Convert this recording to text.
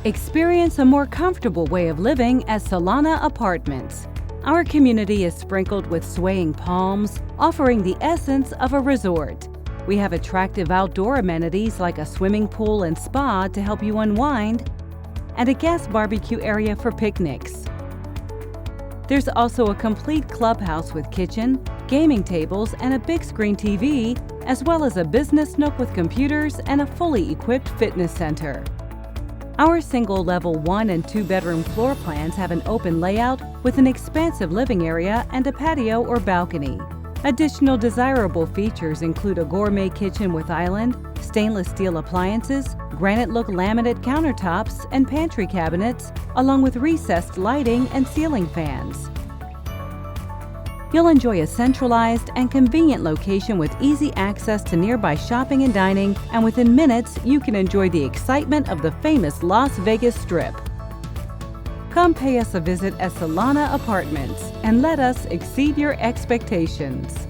Experience a more comfortable way of living at Solana Apartments. Our community is sprinkled with swaying palms, offering the essence of a resort. We have attractive outdoor amenities like a swimming pool and spa to help you unwind, and a guest barbecue area for picnics. There's also a complete clubhouse with kitchen, gaming tables, and a big screen TV, as well as a business nook with computers and a fully equipped fitness center. Our single-level 1- and 2-bedroom floor plans have an open layout with an expansive living area and a patio or balcony. Additional desirable features include a gourmet kitchen with island, stainless steel appliances, granite-look laminate countertops, and pantry cabinets, along with recessed lighting and ceiling fans. You'll enjoy a centralized and convenient location with easy access to nearby shopping and dining, and within minutes, you can enjoy the excitement of the famous Las Vegas Strip. Come pay us a visit at Solana Apartments and let us exceed your expectations.